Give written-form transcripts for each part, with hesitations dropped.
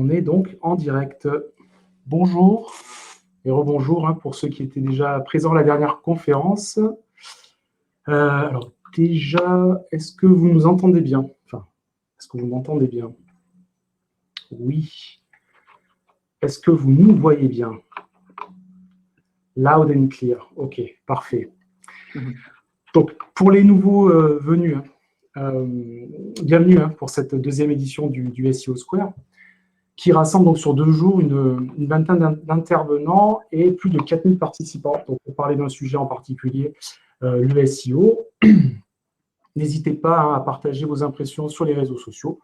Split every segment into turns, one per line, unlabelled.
On est donc en direct. Bonjour et rebonjour pour ceux qui étaient déjà présents à la dernière conférence. Alors déjà, est-ce que vous nous entendez bien? Enfin, est-ce que vous m'entendez bien? Oui. Est-ce que vous nous voyez bien? Loud and clear. OK, parfait. Donc, pour les nouveaux venus, bienvenue pour cette deuxième édition du SEO Square, qui rassemble donc sur 2 jours une vingtaine d'intervenants et plus de 4000 participants. Donc, pour parler d'un sujet en particulier, le SEO. N'hésitez pas à partager vos impressions sur les réseaux sociaux,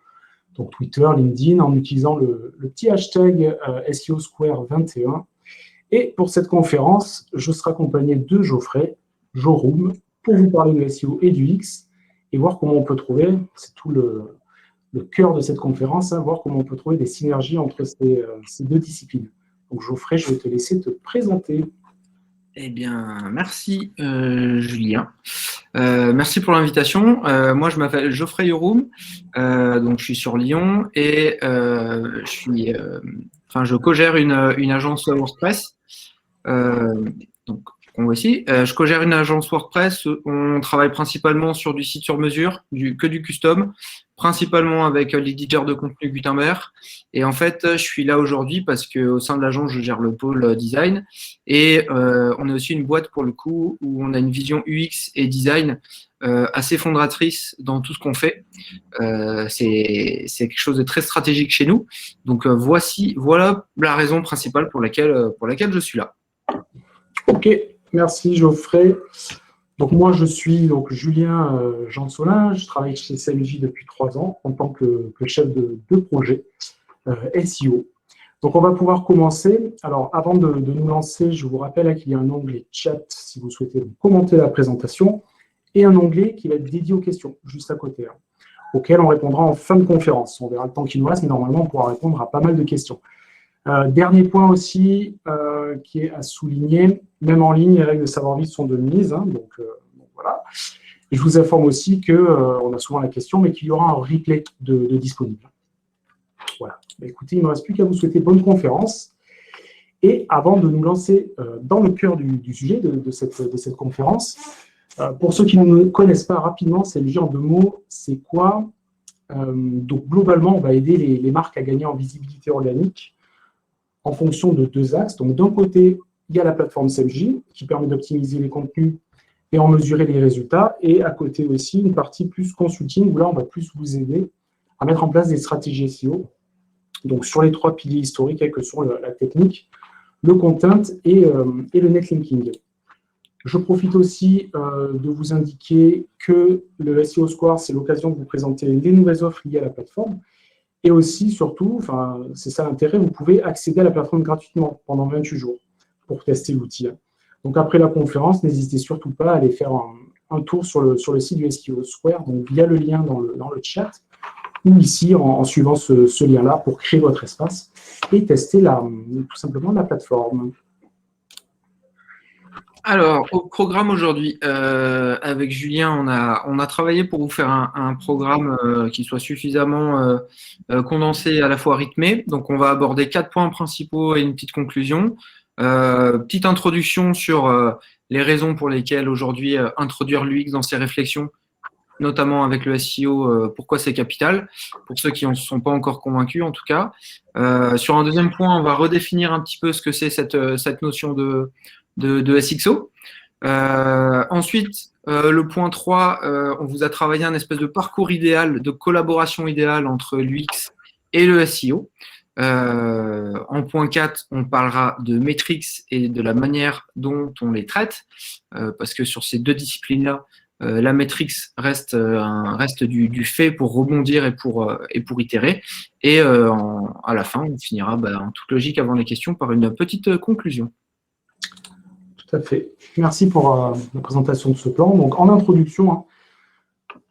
donc Twitter, LinkedIn, en utilisant le petit hashtag SEO Square 21. Et pour cette conférence, je serai accompagné de Geoffrey, Jorum, pour vous parler de SEO et du X, et voir comment on peut trouver, c'est tout le cœur de cette conférence, voir comment on peut trouver des synergies entre ces deux disciplines. Donc Geoffrey, je vais te laisser te présenter.
Eh bien, merci Julien. Merci pour l'invitation. Moi, je m'appelle Geoffrey Jorum, donc je suis sur Lyon et je co-gère une agence WordPress. Donc, on voit ici. Je co-gère une agence WordPress. On travaille principalement sur du site sur mesure, que du custom, principalement avec l'éditeur de contenu Gutenberg. Et en fait, je suis là aujourd'hui parce qu'au sein de l'agence, je gère le pôle design. Et on est aussi une boîte, pour le coup, où on a une vision UX et design assez fondatrice dans tout ce qu'on fait. C'est quelque chose de très stratégique chez nous. Donc, voilà la raison principale pour laquelle je suis là.
Ok, merci Geoffrey. Donc moi, je suis Julien Jansolin, je travaille chez CMJ depuis 3 ans en tant que chef de projet SEO. Donc on va pouvoir commencer. Alors avant de nous lancer, je vous rappelle qu'il y a un onglet chat si vous souhaitez commenter la présentation et un onglet qui va être dédié aux questions juste à côté, auquel on répondra en fin de conférence. On verra le temps qui nous reste, mais normalement on pourra répondre à pas mal de questions. Dernier point aussi qui est à souligner, même en ligne, les règles de savoir-vivre sont de mise. Donc voilà. Et je vous informe aussi qu'on a souvent la question, mais qu'il y aura un replay de disponible. Voilà. Écoutez, il ne me reste plus qu'à vous souhaiter bonne conférence. Et avant de nous lancer dans le cœur du sujet de cette conférence, pour ceux qui ne connaissent pas rapidement, c'est le genre de mots, c'est quoi? Donc globalement, on va aider les marques à gagner en visibilité organique en fonction de 2 axes. Donc, d'un côté, il y a la plateforme CMJ qui permet d'optimiser les contenus et en mesurer les résultats. Et à côté aussi, une partie plus consulting où là, on va plus vous aider à mettre en place des stratégies SEO. Donc, sur les 3 piliers historiques, que sont la technique, le content et le netlinking. Je profite aussi de vous indiquer que le SEO Square, c'est l'occasion de vous présenter les nouvelles offres liées à la plateforme. Et aussi, surtout, c'est ça l'intérêt, vous pouvez accéder à la plateforme gratuitement pendant 28 jours pour tester l'outil. Donc, après la conférence, n'hésitez surtout pas à aller faire un tour sur le site du SEO Square, donc via le lien dans le chat, ou ici en suivant ce lien-là pour créer votre espace et tester tout simplement la plateforme.
Alors, au programme aujourd'hui, avec Julien, on a travaillé pour vous faire un programme qui soit suffisamment condensé, à la fois rythmé. Donc, on va aborder 4 points principaux et une petite conclusion. Petite introduction sur les raisons pour lesquelles aujourd'hui introduire l'UX dans ses réflexions, notamment avec le SEO, pourquoi c'est capital, pour ceux qui n'en sont pas encore convaincus en tout cas. Sur un deuxième point, on va redéfinir un petit peu ce que c'est cette notion de SXO. Ensuite, le point 3, on vous a travaillé un espèce de parcours idéal, de collaboration idéale entre l'UX et le SEO. En point 4, on parlera de métriques et de la manière dont on les traite, parce que sur ces 2 disciplines-là, la métrique reste du fait pour rebondir et pour itérer. Et à la fin, on finira en toute logique avant les questions par une petite conclusion.
Tout à fait. Merci pour la présentation de ce plan. Donc, en introduction,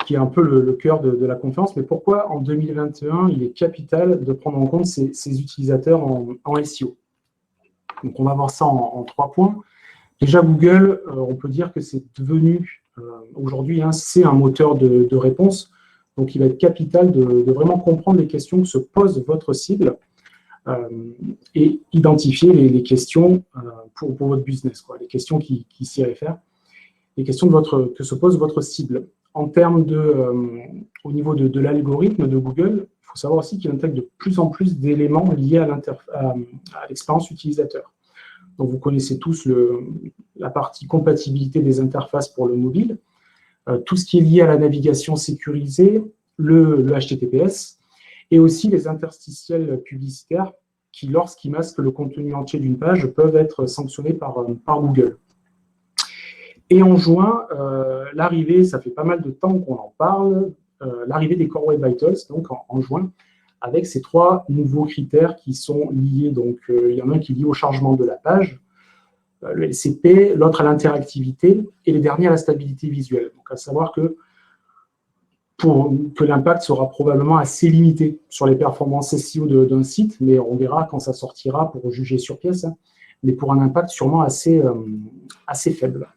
qui est un peu le cœur de la conférence, mais pourquoi en 2021, il est capital de prendre en compte ces utilisateurs en SEO? Donc, on va voir ça en 3 points. Déjà, Google, on peut dire que c'est devenu, aujourd'hui, c'est un moteur de réponse. Donc, il va être capital de vraiment comprendre les questions que se pose votre cible et identifier les questions pour votre business, quoi, les questions qui s'y réfèrent, les questions que se pose votre cible. En termes au niveau de l'algorithme de Google, il faut savoir aussi qu'il intègre de plus en plus d'éléments liés à l'expérience utilisateur. Donc, vous connaissez tous la partie compatibilité des interfaces pour le mobile, tout ce qui est lié à la navigation sécurisée, le HTTPS, et aussi les interstitiels publicitaires qui, lorsqu'ils masquent le contenu entier d'une page, peuvent être sanctionnés par Google. Et en juin, l'arrivée, ça fait pas mal de temps qu'on en parle, l'arrivée des Core Web Vitals, donc en juin, avec ces 3 nouveaux critères qui sont liés. Donc, il y en a un qui est lié au chargement de la page, le LCP, l'autre à l'interactivité, et les derniers à la stabilité visuelle. Donc, à savoir que l'impact sera probablement assez limité sur les performances SEO d'un site, mais on verra quand ça sortira pour juger sur pièce, hein, mais pour un impact sûrement assez faible.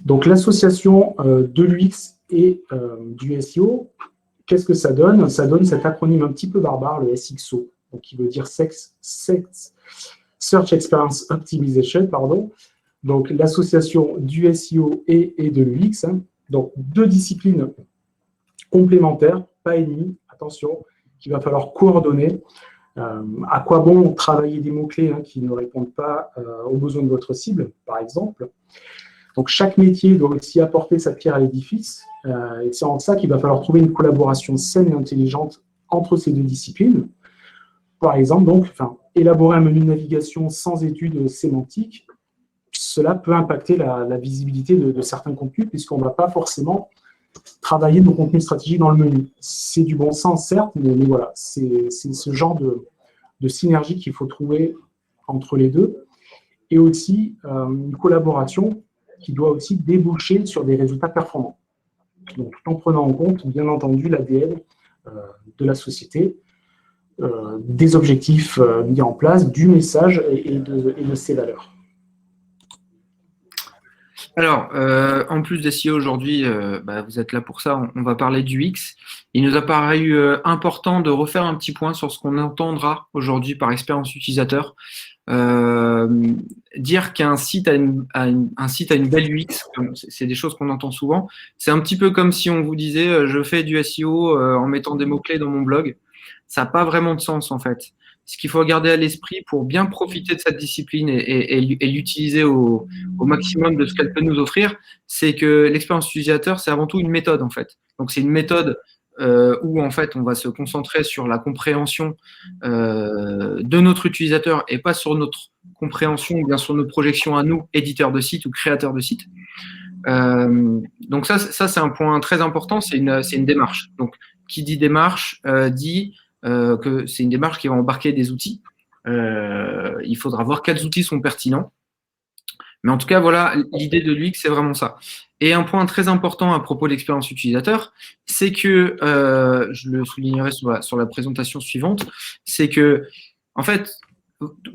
Donc, l'association de l'UX et du SEO, qu'est-ce que ça donne? Ça donne cet acronyme un petit peu barbare, le SXO, donc qui veut dire Search Experience Optimization, pardon. Donc, l'association du SEO et de l'UX, hein. Donc 2 disciplines complémentaires, pas ennemies, attention, qu'il va falloir coordonner. À quoi bon travailler des mots-clés qui ne répondent pas aux besoins de votre cible, par exemple. Donc, chaque métier doit aussi apporter sa pierre à l'édifice. Et c'est en ça qu'il va falloir trouver une collaboration saine et intelligente entre ces 2 disciplines. Par exemple, donc, élaborer un menu de navigation sans études sémantiques, cela peut impacter la visibilité de certains contenus, puisqu'on ne va pas forcément travailler nos contenus stratégiques dans le menu. C'est du bon sens, certes, mais voilà, c'est ce genre de synergie qu'il faut trouver entre les deux. Et aussi une collaboration qui doit aussi déboucher sur des résultats performants. Donc, tout en prenant en compte, bien entendu, l'ADN de la société, des objectifs mis en place, du message et de ses valeurs.
Alors, en plus des SEO aujourd'hui, vous êtes là pour ça, on va parler du X. Il nous a paru important de refaire un petit point sur ce qu'on entendra aujourd'hui par expérience utilisateur. Dire qu'un site a une belle UX, c'est des choses qu'on entend souvent. C'est un petit peu comme si on vous disait je fais du SEO en mettant des mots-clés dans mon blog. Ça n'a pas vraiment de sens en fait. Ce qu'il faut garder à l'esprit pour bien profiter de cette discipline et l'utiliser au maximum de ce qu'elle peut nous offrir, c'est que l'expérience utilisateur, c'est avant tout une méthode en fait. Donc c'est une méthode où en fait on va se concentrer sur la compréhension de notre utilisateur et pas sur notre compréhension ou bien sur nos projections à nous, éditeurs de sites ou créateurs de sites. Donc ça c'est un point très important, c'est une démarche. Donc qui dit démarche dit que c'est une démarche qui va embarquer des outils. Il faudra voir quels outils sont pertinents. Mais en tout cas, voilà, l'idée de l'UX, c'est vraiment ça. Et un point très important à propos de l'expérience utilisateur, c'est que, je le soulignerai sur la présentation suivante, c'est que, en fait,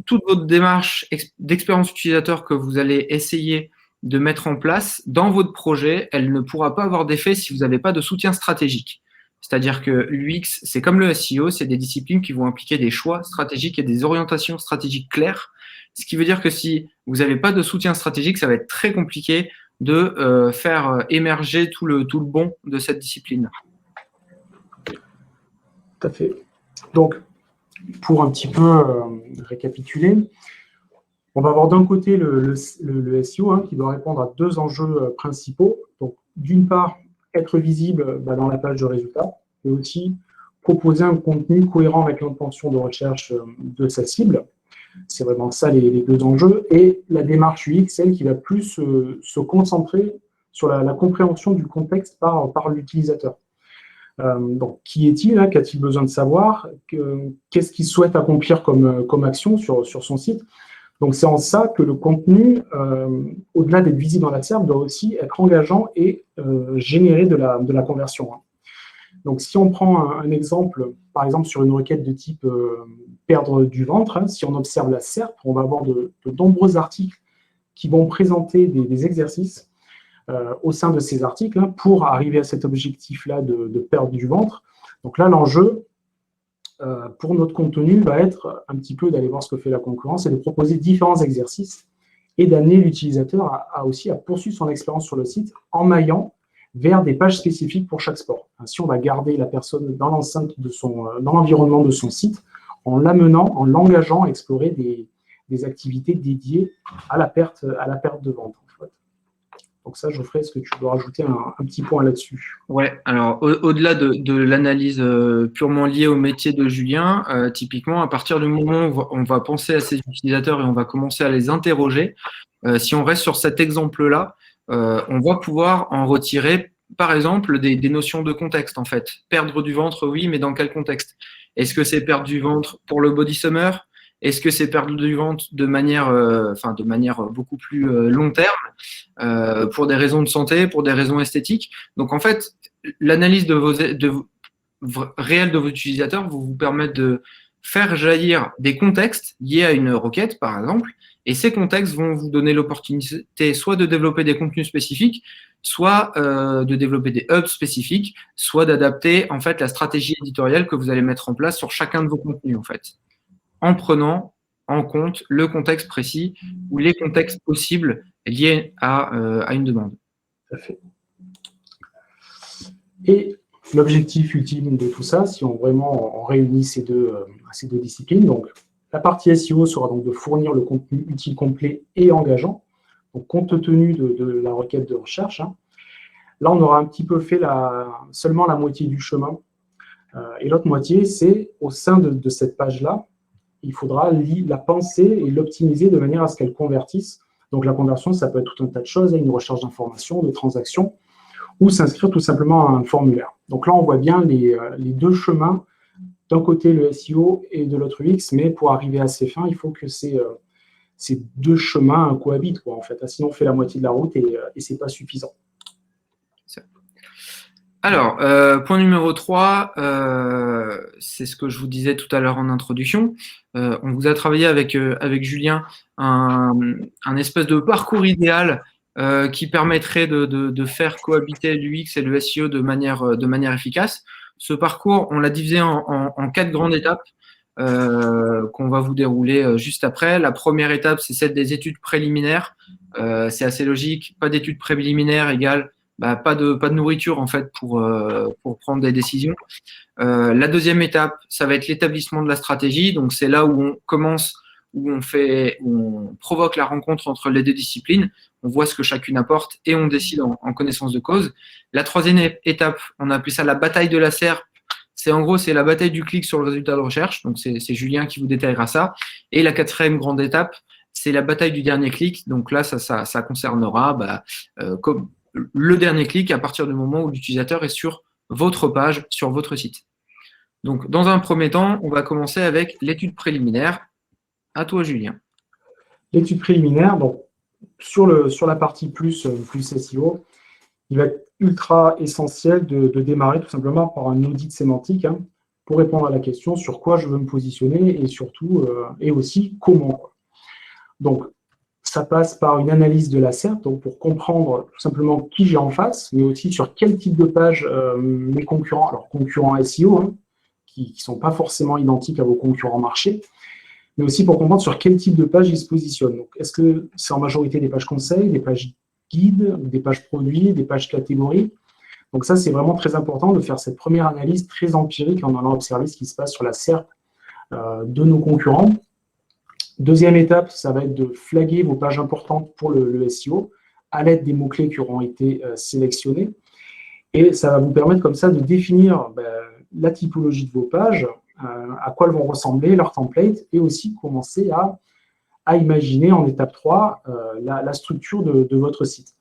toute votre démarche d'expérience utilisateur que vous allez essayer de mettre en place dans votre projet, elle ne pourra pas avoir d'effet si vous n'avez pas de soutien stratégique. C'est-à-dire que l'UX, c'est comme le SEO, c'est des disciplines qui vont impliquer des choix stratégiques et des orientations stratégiques claires. Ce qui veut dire que si vous n'avez pas de soutien stratégique, ça va être très compliqué de faire émerger tout le bon de cette discipline.
Tout à fait. Donc, pour un petit peu récapituler, on va avoir d'un côté le SEO qui doit répondre à 2 enjeux principaux. Donc, d'une part, être visible dans la page de résultats et aussi proposer un contenu cohérent avec l'intention de recherche de sa cible. C'est vraiment ça les 2 enjeux. Et la démarche UX, celle qui va plus se concentrer sur la compréhension du contexte par l'utilisateur. Donc, qui est-il? Qu'a-t-il besoin de savoir? Qu'est-ce qu'il souhaite accomplir comme action sur son site? Donc, c'est en ça que le contenu, au-delà d'être visible dans la SERP, doit aussi être engageant et générer de la conversion. Donc, si on prend un exemple, par exemple, sur une requête de type perdre du ventre, si on observe la SERP, on va avoir de nombreux articles qui vont présenter des exercices au sein de ces articles hein, pour arriver à cet objectif-là de perte du ventre. Donc là, l'enjeu pour notre contenu va être un petit peu d'aller voir ce que fait la concurrence et de proposer différents exercices et d'amener l'utilisateur aussi à poursuivre son expérience sur le site en maillant vers des pages spécifiques pour chaque sport. Ainsi, on va garder la personne dans l'enceinte dans l'environnement de son site en l'amenant, en l'engageant à explorer des activités dédiées à la perte de ventre. En fait. Donc ça, Geoffrey, est-ce que tu peux rajouter un petit point là-dessus?
Ouais, alors au-delà de l'analyse purement liée au métier de Julien, typiquement, à partir du moment où on va penser à ces utilisateurs et on va commencer à les interroger, si on reste sur cet exemple-là, on va pouvoir en retirer, par exemple, des notions de contexte, en fait. Perdre du ventre, oui, mais dans quel contexte? Est-ce que c'est perdre du ventre pour le body summer? Est-ce que c'est perdre du ventre de manière beaucoup plus long terme, pour des raisons de santé, pour des raisons esthétiques? Donc, en fait, l'analyse réelle de vos utilisateurs vous permettre de faire jaillir des contextes liés à une requête, par exemple, et ces contextes vont vous donner l'opportunité soit de développer des contenus spécifiques, soit de développer des hubs spécifiques, soit d'adapter en fait la stratégie éditoriale que vous allez mettre en place sur chacun de vos contenus, en fait, en prenant en compte le contexte précis ou les contextes possibles liés à une demande.
Tout à fait. Et l'objectif ultime de tout ça, si on réunit ces deux disciplines, donc la partie SEO sera donc de fournir le contenu utile, complet et engageant, donc compte tenu de la requête de recherche. Hein. Là, on aura un petit peu fait seulement la moitié du chemin. Et l'autre moitié, c'est au sein de cette page-là, il faudra la penser et l'optimiser de manière à ce qu'elle convertisse. Donc la conversion, ça peut être tout un tas de choses, une recherche d'informations, de transactions, ou s'inscrire tout simplement à un formulaire. Donc là, on voit bien les deux chemins, d'un côté le SEO et de l'autre UX, mais pour arriver à ces fins, il faut que ces deux chemins cohabitent, quoi, en fait. Sinon, on fait la moitié de la route et ce n'est pas suffisant.
Alors, point numéro 3, c'est ce que je vous disais tout à l'heure en introduction. On vous a travaillé avec Julien un espèce de parcours idéal qui permettrait de faire cohabiter l'UX et le SEO de manière efficace. Ce parcours, on l'a divisé en 4 grandes étapes qu'on va vous dérouler juste après. La première étape, c'est celle des études préliminaires. C'est assez logique. Pas d'études préliminaires égale pas de nourriture en fait pour prendre des décisions. La deuxième étape, ça va être l'établissement de la stratégie. Donc c'est là où on commence, où on provoque la rencontre entre les deux disciplines. On voit ce que chacune apporte et on décide en connaissance de cause. La troisième étape, on a appelé ça la bataille de la SERP. C'est la bataille du clic sur le résultat de recherche. Donc c'est Julien qui vous détaillera ça. Et la quatrième grande étape, c'est la bataille du dernier clic. Donc là, ça concernera comme le dernier clic à partir du moment où l'utilisateur est sur votre page, sur votre site. Donc, dans un premier temps, on va commencer avec l'étude préliminaire. À toi, Julien.
L'étude préliminaire, donc, sur la partie plus SEO, il va être ultra essentiel de démarrer tout simplement par un audit sémantique hein, pour répondre à la question sur quoi je veux me positionner et surtout, et aussi comment. Donc, ça passe par une analyse de la SERP, donc pour comprendre tout simplement qui j'ai en face, mais aussi sur quel type de page mes concurrents, alors concurrents SEO, hein, qui ne sont pas forcément identiques à vos concurrents marché, mais aussi pour comprendre sur quel type de page ils se positionnent. Donc, est-ce que c'est en majorité des pages conseils, des pages guides, des pages produits, des pages catégories? Donc ça, c'est vraiment très important de faire cette première analyse très empirique en allant observer ce qui se passe sur la SERP de nos concurrents. Deuxième étape, ça va être de flaguer vos pages importantes pour le SEO à l'aide des mots-clés qui auront été sélectionnés. Et ça va vous permettre comme ça de définir la typologie de vos pages, à quoi elles vont ressembler, leur template, et aussi commencer à imaginer en étape 3 la structure de votre site.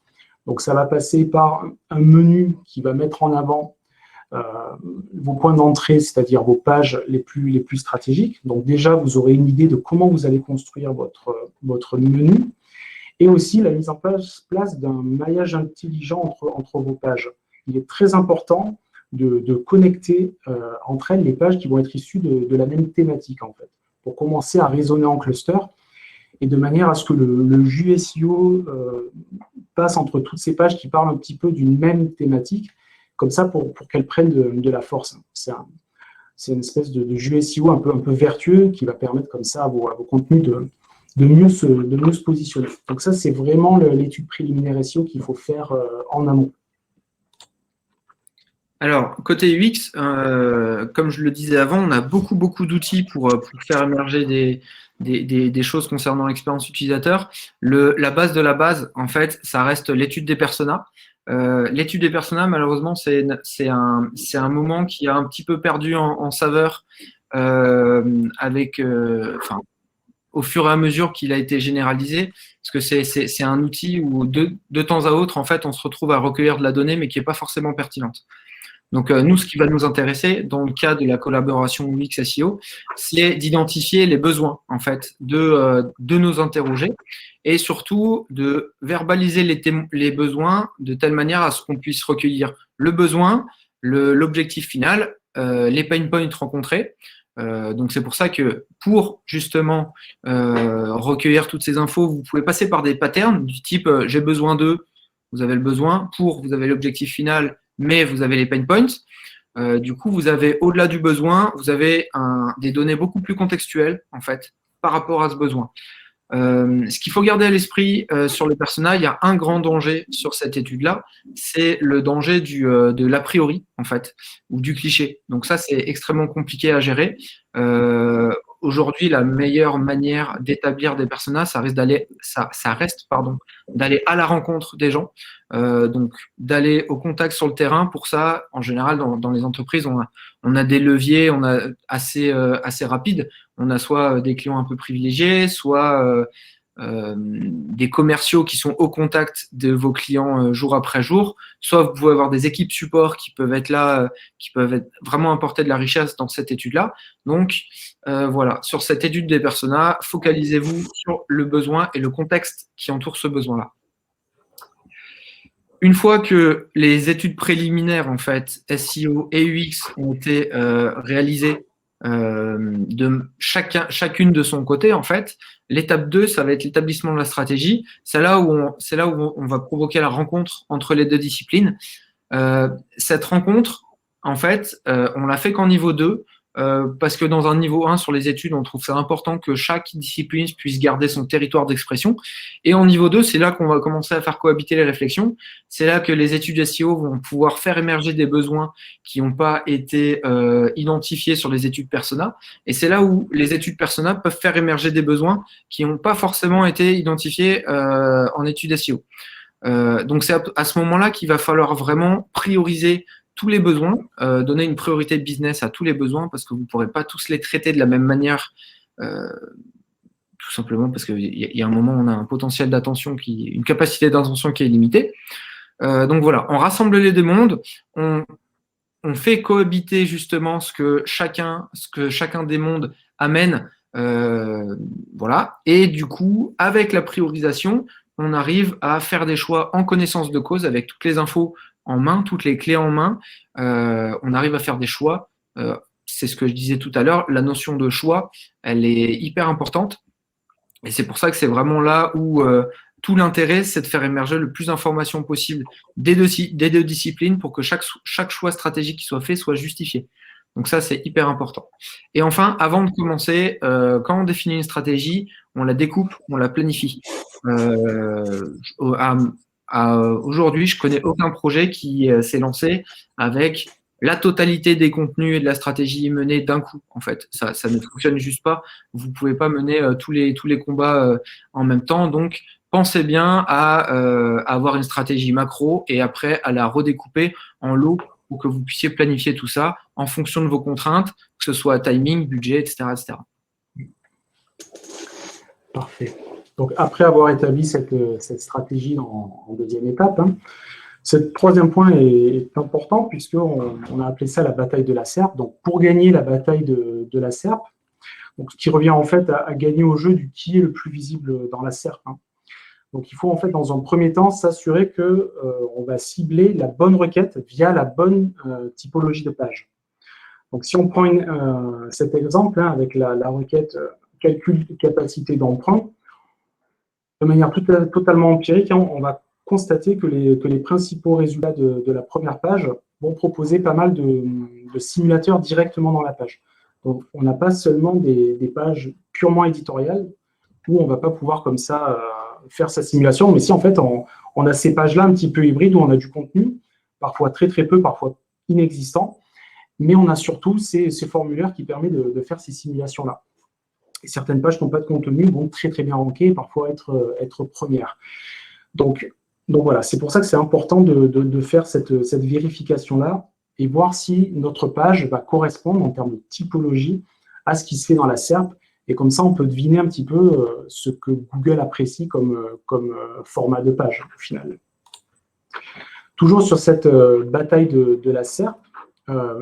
Donc ça va passer par un menu qui va mettre en avant vos points d'entrée, c'est-à-dire vos pages les plus stratégiques. Donc déjà, vous aurez une idée de comment vous allez construire votre menu et aussi la mise en place d'un maillage intelligent entre vos pages. Il est très important de connecter entre elles les pages qui vont être issues de la même thématique, en fait, pour commencer à raisonner en cluster et de manière à ce que le jus SEO passe entre toutes ces pages qui parlent un petit peu d'une même thématique, comme ça pour qu'elles prennent de la force. C'est une espèce de jus SEO un peu vertueux qui va permettre comme ça à vos contenus de mieux se positionner. Donc ça, c'est vraiment l'étude préliminaire SEO qu'il faut faire en amont.
Alors, côté UX, comme je le disais avant, on a beaucoup d'outils pour faire émerger des choses concernant l'expérience utilisateur. La base de la base, en fait, ça reste l'étude des personas. L'étude des personas, malheureusement, c'est un moment qui a un petit peu perdu en saveur au fur et à mesure qu'il a été généralisé, parce que c'est un outil où de temps à autre, en fait, on se retrouve à recueillir de la donnée, mais qui n'est pas forcément pertinente. Donc, nous, ce qui va nous intéresser dans le cas de la collaboration UX SEO, c'est d'identifier les besoins, en fait, de nos interrogés et surtout de verbaliser les besoins de telle manière à ce qu'on puisse recueillir le besoin, l'objectif final, les pain points rencontrés. Donc, c'est pour ça que pour justement recueillir toutes ces infos, vous pouvez passer par des patterns du type j'ai besoin de, vous avez le besoin, pour, vous avez l'objectif final, mais vous avez les pain points. Du coup, vous avez, au-delà du besoin, vous avez des données beaucoup plus contextuelles, en fait, par rapport à ce besoin. Ce qu'il faut garder à l'esprit sur le persona, il y a un grand danger sur cette étude-là, c'est le danger de l'a priori, en fait, ou du cliché. Donc ça, c'est extrêmement compliqué à gérer. Aujourd'hui, la meilleure manière d'établir des personas, ça reste d'aller à la rencontre des gens, donc d'aller au contact sur le terrain. Pour ça, en général, dans les entreprises, on a des leviers, assez rapides. On a soit des clients un peu privilégiés, soit des commerciaux qui sont au contact de vos clients jour après jour, soit vous pouvez avoir des équipes support qui peuvent être là, qui peuvent vraiment apporter de la richesse dans cette étude-là. Donc, voilà, sur cette étude des personas, focalisez-vous sur le besoin et le contexte qui entoure ce besoin-là. Une fois que les études préliminaires, en fait, SEO et UX ont été réalisées de chacune de son côté, en fait, l'étape 2, ça va être l'établissement de la stratégie. C'est là où on va provoquer la rencontre entre les deux disciplines. Cette rencontre, en fait, on l'a fait qu'en niveau 2, parce que dans un niveau 1 sur les études, on trouve ça important que chaque discipline puisse garder son territoire d'expression. Et en niveau 2, c'est là qu'on va commencer à faire cohabiter les réflexions. C'est là que les études SEO vont pouvoir faire émerger des besoins qui n'ont pas été identifiés sur les études persona. Et c'est là où les études persona peuvent faire émerger des besoins qui n'ont pas forcément été identifiés en études SEO. Donc c'est à ce moment-là qu'il va falloir vraiment prioriser tous les besoins, donner une priorité business à tous les besoins parce que vous ne pourrez pas tous les traiter de la même manière, tout simplement parce qu'il y a un moment où on a un potentiel d'attention, une capacité d'attention qui est limitée. Donc voilà, on rassemble les deux mondes, on fait cohabiter justement ce que chacun des mondes amène, voilà, et du coup, avec la priorisation, on arrive à faire des choix en connaissance de cause avec toutes les infos en main, toutes les clés en main. On arrive à faire des choix. C'est ce que je disais tout à l'heure. La notion de choix, elle est hyper importante. Et c'est pour ça que c'est vraiment là où tout l'intérêt, c'est de faire émerger le plus d'informations possible des deux disciplines pour que chaque choix stratégique qui soit fait soit justifié. Donc ça, c'est hyper important. Et enfin, avant de commencer, quand on définit une stratégie, on la découpe, on la planifie. Aujourd'hui, je connais aucun projet qui s'est lancé avec la totalité des contenus et de la stratégie menée d'un coup. En fait, ça ne fonctionne juste pas. Vous ne pouvez pas mener tous les combats en même temps. Donc, pensez bien à avoir une stratégie macro et après à la redécouper en lots pour que vous puissiez planifier tout ça en fonction de vos contraintes, que ce soit timing, budget, etc., etc.
Parfait. Donc, après avoir établi cette stratégie en deuxième étape, ce troisième point est important puisqu'on a appelé ça la bataille de la SERP. Donc, pour gagner la bataille de la SERP, donc, ce qui revient en fait à gagner au jeu du qui est le plus visible dans la SERP. Donc, il faut en fait, dans un premier temps, s'assurer qu'on va cibler la bonne requête via la bonne typologie de page. Donc, si on prend cet exemple avec la requête calcul capacité d'emprunt, De manière totalement empirique, hein, on va constater que les principaux résultats de la première page vont proposer pas mal de simulateurs directement dans la page. Donc, on n'a pas seulement des pages purement éditoriales où on ne va pas pouvoir comme ça faire sa simulation, mais si en fait, on a ces pages-là un petit peu hybrides où on a du contenu, parfois très très peu, parfois inexistant, mais on a surtout ces formulaires qui permettent de faire ces simulations-là. Et certaines pages qui n'ont pas de contenu vont très très bien ranker et parfois être premières. Donc voilà, c'est pour ça que c'est important de faire cette vérification-là et voir si notre page va correspondre en termes de typologie à ce qui se fait dans la SERP. Et comme ça, on peut deviner un petit peu ce que Google apprécie comme format de page, au final. Toujours sur cette bataille de la SERP,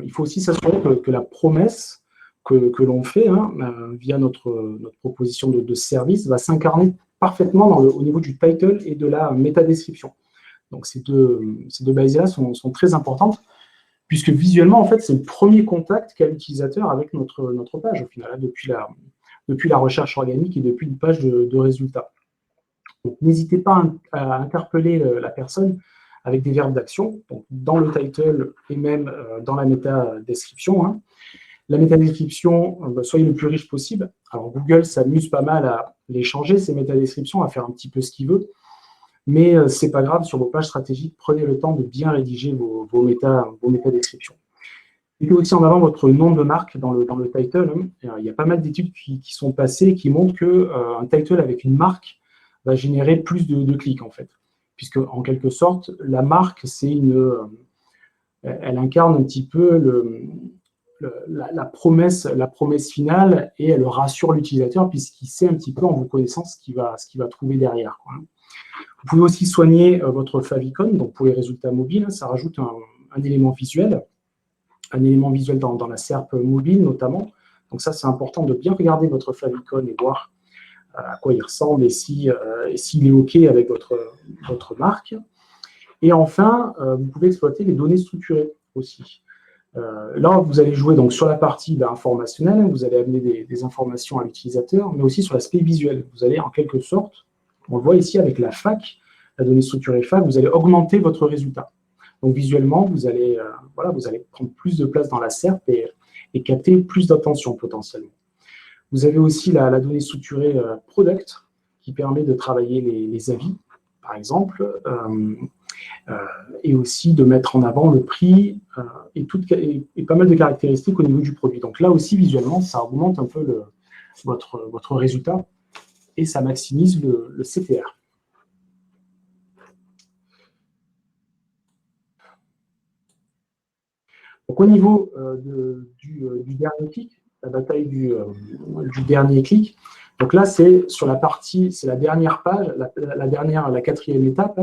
il faut aussi s'assurer que la promesse que l'on fait via notre proposition de service va s'incarner parfaitement au niveau du title et de la métadescription. Donc ces deux bases-là sont très importantes, puisque visuellement, en fait, c'est le premier contact qu'a l'utilisateur avec notre page, au final, depuis la recherche organique et depuis une page de résultats. Donc n'hésitez pas à interpeller la personne avec des verbes d'action, dans le title et même dans la métadescription. Hein. La métadescription, soyez le plus riche possible. Alors Google s'amuse pas mal à les changer, ces métadescriptions, à faire un petit peu ce qu'il veut. Mais ce n'est pas grave, sur vos pages stratégiques, prenez le temps de bien rédiger vos métadescriptions. Mettez aussi en avant votre nom de marque dans le title. Il y a pas mal d'études qui sont passées et qui montrent qu'un title avec une marque va générer plus de clics, en fait. Puisque, en quelque sorte, la marque, elle incarne un petit peu la promesse finale et elle rassure l'utilisateur puisqu'il sait un petit peu en vous connaissant ce qu'il va trouver derrière. Quoi. Vous pouvez aussi soigner votre favicon, donc pour les résultats mobiles, ça rajoute un élément visuel dans la SERP mobile notamment. Donc ça, c'est important de bien regarder votre favicon et voir à quoi il ressemble et s'il est OK avec votre marque. Et enfin, vous pouvez exploiter les données structurées aussi. Là, vous allez jouer donc, sur la partie informationnelle, vous allez amener des informations à l'utilisateur, mais aussi sur l'aspect visuel. Vous allez en quelque sorte, on le voit ici avec la FAQ, la donnée structurée FAQ, vous allez augmenter votre résultat. Donc visuellement, vous allez prendre plus de place dans la SERP et capter plus d'attention potentiellement. Vous avez aussi la donnée structurée Product qui permet de travailler les avis, par exemple, et aussi de mettre en avant le prix et pas mal de caractéristiques au niveau du produit. Donc là aussi, visuellement, ça augmente un peu votre résultat et ça maximise le CTR. Donc au niveau du dernier clic, la bataille du dernier clic, donc là, c'est sur la partie, c'est la dernière page, la quatrième étape.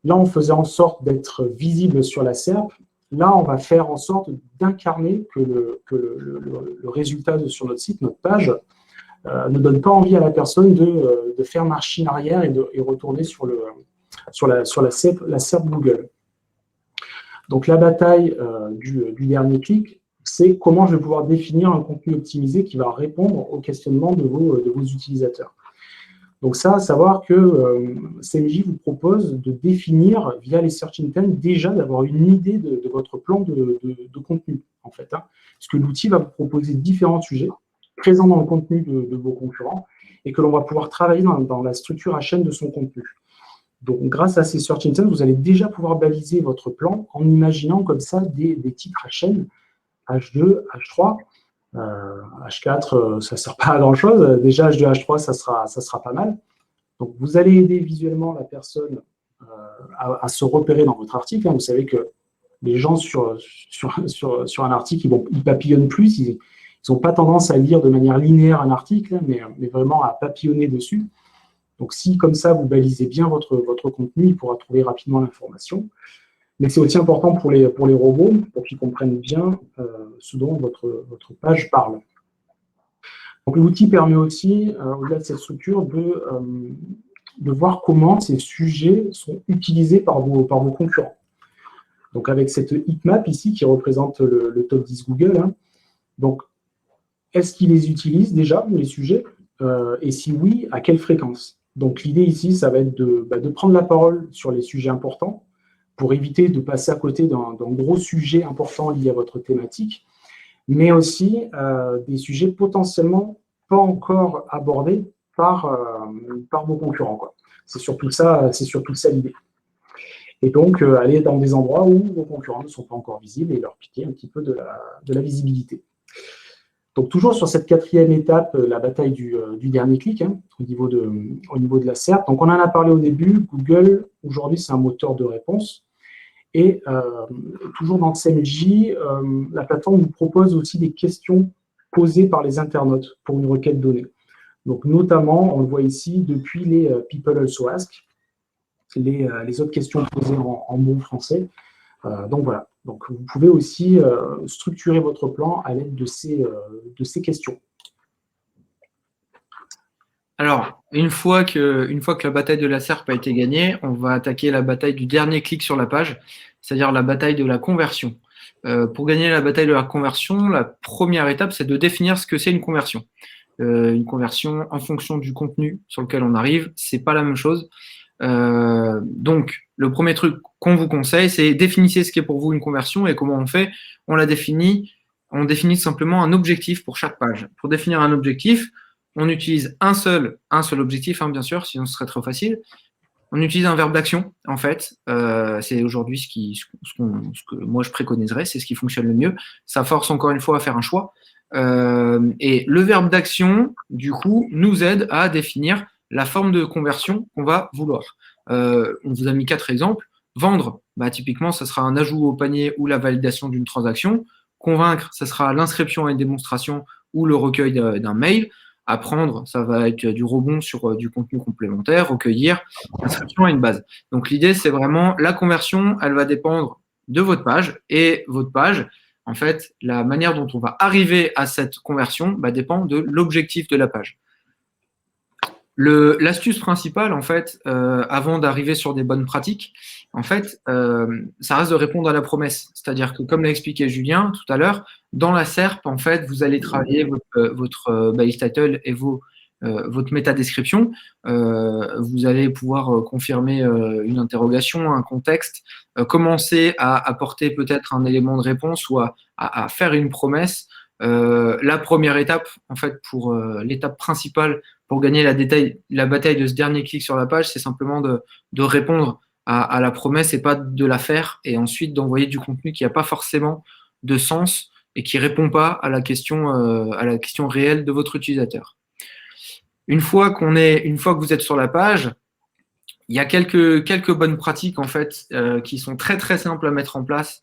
Là, on faisait en sorte d'être visible sur la SERP. Là, on va faire en sorte d'incarner que le résultat sur notre site, notre page, ne donne pas envie à la personne de faire machine arrière et retourner sur la SERP Google. Donc, la bataille du dernier clic, c'est comment je vais pouvoir définir un contenu optimisé qui va répondre aux questionnements de vos utilisateurs. Donc ça, à savoir que CMJ vous propose de définir, via les Search Intents, déjà d'avoir une idée de votre plan de contenu, en fait. Hein, parce que l'outil va vous proposer différents sujets présents dans le contenu de vos concurrents et que l'on va pouvoir travailler dans la structure à chaîne de son contenu. Donc, grâce à ces Search Intents, vous allez déjà pouvoir baliser votre plan en imaginant comme ça des titres à chaîne, H2, H3, H4, ça ne sert pas à grand-chose. Déjà, H2, H3, ça sera pas mal. Donc, vous allez aider visuellement la personne à se repérer dans votre article. Hein. Vous savez que les gens sur un article, ils papillonnent plus. Ils n'ont pas tendance à lire de manière linéaire un article, mais vraiment à papillonner dessus. Donc, si comme ça, vous balisez bien votre contenu, il pourra trouver rapidement l'information. Mais c'est aussi important pour les robots, pour qu'ils comprennent bien ce dont votre page parle. Donc, l'outil permet aussi, au-delà de cette structure, de voir comment ces sujets sont utilisés par vos concurrents. Donc, avec cette heatmap ici, qui représente le top 10 Google, hein, donc, est-ce qu'ils les utilisent déjà, les sujets et si oui, à quelle fréquence? Donc, l'idée ici, ça va être de prendre la parole sur les sujets importants pour éviter de passer à côté d'un gros sujet important lié à votre thématique, mais aussi des sujets potentiellement pas encore abordés par vos concurrents, quoi. C'est surtout ça l'idée. Et donc, aller dans des endroits où vos concurrents ne sont pas encore visibles et leur piquer un petit peu de la visibilité. Donc, toujours sur cette quatrième étape, la bataille du dernier clic, hein, au niveau de la SERP. Donc, on en a parlé au début. Google, aujourd'hui, c'est un moteur de réponse. Et toujours dans CMJ, la plateforme vous propose aussi des questions posées par les internautes pour une requête donnée. Donc, notamment, on le voit ici, depuis les People Also Ask, les autres questions posées en bon français. Donc, voilà. Donc, vous pouvez aussi structurer votre plan à l'aide de ces questions.
Alors, une fois que la bataille de la SERP a été gagnée, on va attaquer la bataille du dernier clic sur la page, c'est-à-dire la bataille de la conversion. Pour gagner la bataille de la conversion, la première étape, c'est de définir ce que c'est une conversion. Une conversion en fonction du contenu sur lequel on arrive, c'est pas la même chose. Donc, le premier truc qu'on vous conseille, c'est définissez ce qu'est pour vous une conversion et comment on fait. On définit simplement un objectif pour chaque page. Pour définir un objectif, on utilise un seul objectif, hein, bien sûr, sinon ce serait trop facile. On utilise un verbe d'action, en fait. C'est aujourd'hui ce que moi je préconiserais, c'est ce qui fonctionne le mieux. Ça force encore une fois à faire un choix. Et le verbe d'action, du coup, nous aide à définir la forme de conversion qu'on va vouloir. On vous a mis 4 exemples. Vendre, bah, typiquement, ça sera un ajout au panier ou la validation d'une transaction. Convaincre, ça sera l'inscription à une démonstration ou le recueil d'un mail. Apprendre, ça va être du rebond sur du contenu complémentaire. Recueillir, l'inscription à une base. Donc l'idée, c'est vraiment la conversion, elle va dépendre de votre page. Et votre page, en fait, la manière dont on va arriver à cette conversion dépend de l'objectif de la page. L'astuce principale, en fait, avant d'arriver sur des bonnes pratiques, en fait, ça reste de répondre à la promesse. C'est-à-dire que, comme l'a expliqué Julien tout à l'heure, dans la SERP, en fait, vous allez travailler votre base title et votre métadescription. Vous allez pouvoir confirmer une interrogation, un contexte, commencer à apporter peut-être un élément de réponse ou à faire une promesse. La première étape, en fait, pour l'étape principale pour gagner la bataille de ce dernier clic sur la page, c'est simplement de répondre à la promesse et pas de la faire, et ensuite d'envoyer du contenu qui n'a pas forcément de sens et qui répond pas à la question réelle de votre utilisateur. Une fois que vous êtes sur la page, il y a quelques bonnes pratiques en fait qui sont très très simples à mettre en place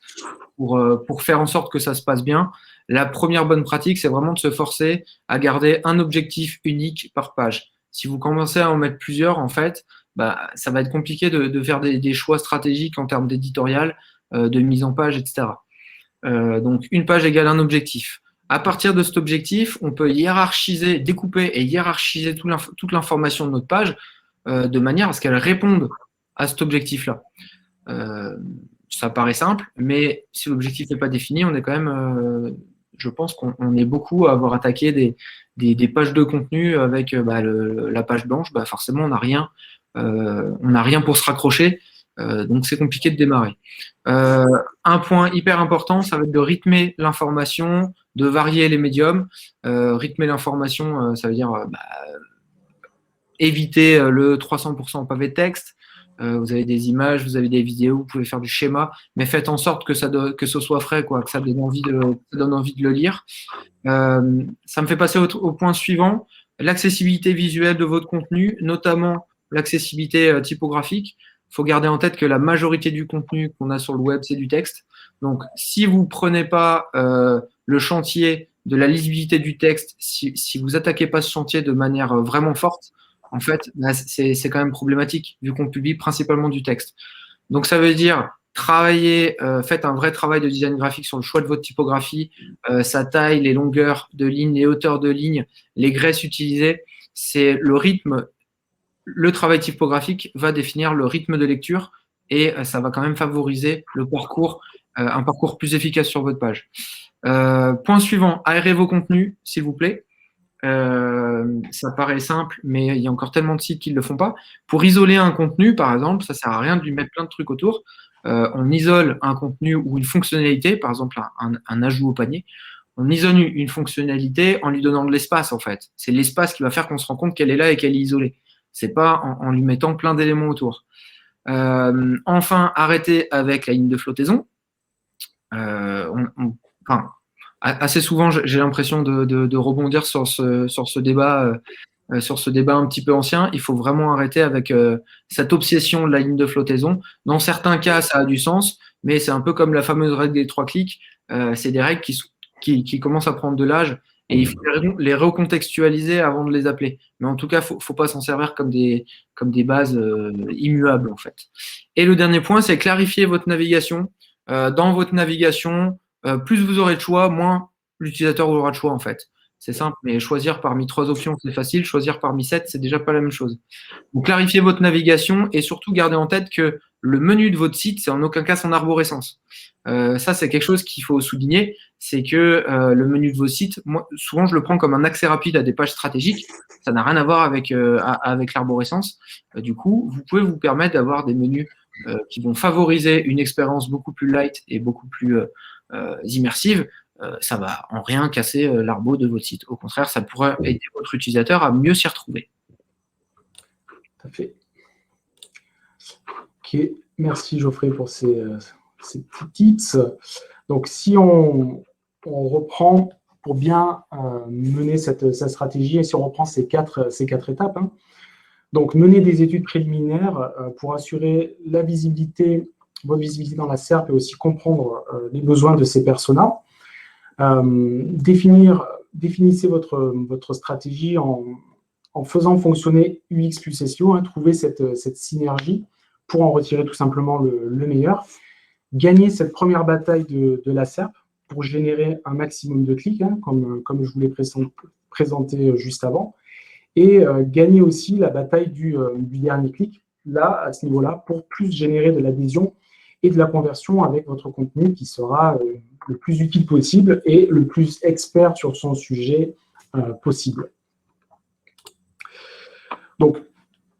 pour faire en sorte que ça se passe bien. La première bonne pratique, c'est vraiment de se forcer à garder un objectif unique par page. Si vous commencez à en mettre plusieurs, en fait, ça va être compliqué de faire des choix stratégiques en termes d'éditorial, de mise en page, etc. Donc, une page égale un objectif. À partir de cet objectif, on peut découper et hiérarchiser toute l'information de notre page de manière à ce qu'elle réponde à cet objectif-là. Ça paraît simple, mais si l'objectif n'est pas défini, on est quand même, je pense qu'on est beaucoup à avoir attaqué des pages de contenu avec la page blanche. Forcément, on n'a rien pour se raccrocher, donc c'est compliqué de démarrer. Un point hyper important, ça va être de rythmer l'information, de varier les médiums. Rythmer l'information, ça veut dire éviter le 300% pavé de texte. Vous avez des images, vous avez des vidéos, vous pouvez faire du schéma, mais faites en sorte que ce soit frais, que ça donne envie de le lire. Ça me fait passer au point suivant, l'accessibilité visuelle de votre contenu, notamment l'accessibilité typographique. Il faut garder en tête que la majorité du contenu qu'on a sur le web, c'est du texte. Donc, si vous ne prenez pas le chantier de la lisibilité du texte, si vous attaquez pas ce chantier de manière vraiment forte, en fait, c'est quand même problématique, vu qu'on publie principalement du texte. Donc, ça veut dire faites un vrai travail de design graphique sur le choix de votre typographie, sa taille, les longueurs de ligne, les hauteurs de ligne, les graisses utilisées. C'est le rythme. Le travail typographique va définir le rythme de lecture et ça va quand même favoriser un parcours plus efficace sur votre page. Point suivant, aérez vos contenus, s'il vous plaît. Ça paraît simple, mais il y a encore tellement de sites qui ne le font pas. Pour isoler un contenu, par exemple, ça ne sert à rien de lui mettre plein de trucs autour. On isole un contenu ou une fonctionnalité, par exemple un ajout au panier. On isole une fonctionnalité en lui donnant de l'espace, en fait. C'est l'espace qui va faire qu'on se rend compte qu'elle est là et qu'elle est isolée. C'est pas en lui mettant plein d'éléments autour. Enfin, arrêter avec la ligne de flottaison. Enfin, assez souvent, j'ai l'impression de rebondir sur ce débat un petit peu ancien. Il faut vraiment arrêter avec cette obsession de la ligne de flottaison. Dans certains cas, ça a du sens, mais c'est un peu comme la fameuse règle des 3 clics. C'est des règles qui commencent à prendre de l'âge et il faut les recontextualiser avant de les appeler. Mais en tout cas, il ne faut pas s'en servir comme des bases immuables, en fait. Et le dernier point, c'est clarifier votre navigation. Dans votre navigation, plus vous aurez de choix, moins l'utilisateur aura de choix, en fait. C'est simple, mais choisir parmi 3 options, c'est facile. Choisir parmi 7, c'est déjà pas la même chose. Donc, clarifiez votre navigation et surtout, gardez en tête que le menu de votre site, c'est en aucun cas son arborescence. Ça, c'est quelque chose qu'il faut souligner, c'est que le menu de vos sites, moi, souvent, je le prends comme un accès rapide à des pages stratégiques. Ça n'a rien à voir avec l'arborescence. Du coup, vous pouvez vous permettre d'avoir des menus qui vont favoriser une expérience beaucoup plus light et beaucoup plus immersive. Ça va en rien casser l'arbo de votre site. Au contraire, ça pourrait aider votre utilisateur à mieux s'y retrouver.
Tout à fait. Ok, merci Geoffrey pour ces petits tips. Donc, si on reprend pour bien mener cette stratégie, et si on reprend ces quatre étapes, hein, donc mener des études préliminaires pour assurer votre visibilité dans la SERP et aussi comprendre les besoins de ces personas. Définissez votre stratégie en faisant fonctionner UX plus SEO, hein, trouver cette synergie pour en retirer tout simplement le meilleur. Gagner cette première bataille de la SERP pour générer un maximum de clics, hein, comme je vous l'ai présenté juste avant, et gagner aussi la bataille du dernier clic, là, à ce niveau-là, pour plus générer de l'adhésion et de la conversion avec votre contenu qui sera le plus utile possible et le plus expert sur son sujet possible. Donc,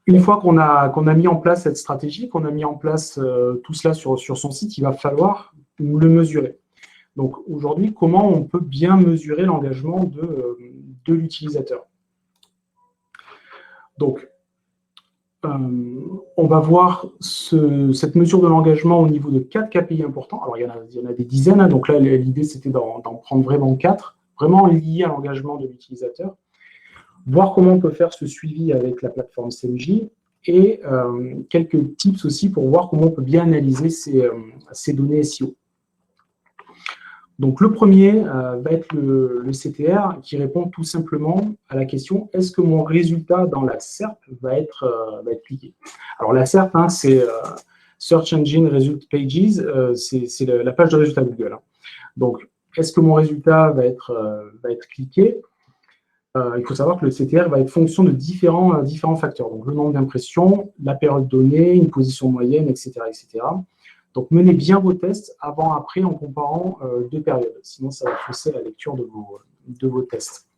une fois qu'on a mis en place cette stratégie, qu'on a mis en place tout cela sur son site, il va falloir le mesurer. Donc, aujourd'hui, comment on peut bien mesurer l'engagement de l'utilisateur? Donc, on va voir cette mesure de l'engagement au niveau de 4 KPI importants. Alors, il y en a des dizaines, hein, donc là, l'idée, c'était d'en prendre vraiment 4, vraiment liés à l'engagement de l'utilisateur. Voir comment on peut faire ce suivi avec la plateforme CMJ et quelques tips aussi pour voir comment on peut bien analyser ces données SEO. Donc, le premier va être le CTR qui répond tout simplement à la question « Est-ce que mon résultat dans la SERP va être cliqué ?» Alors, la SERP, hein, c'est Search Engine Result Pages, c'est la page de résultat Google. Hein. Donc, est-ce que mon résultat va être cliqué? Il faut savoir que le CTR va être fonction de différents facteurs. Donc, le nombre d'impressions, la période donnée, une position moyenne, etc., etc. Donc, menez bien vos tests avant-après en comparant 2 périodes. Sinon, ça va fausser la lecture de vos tests.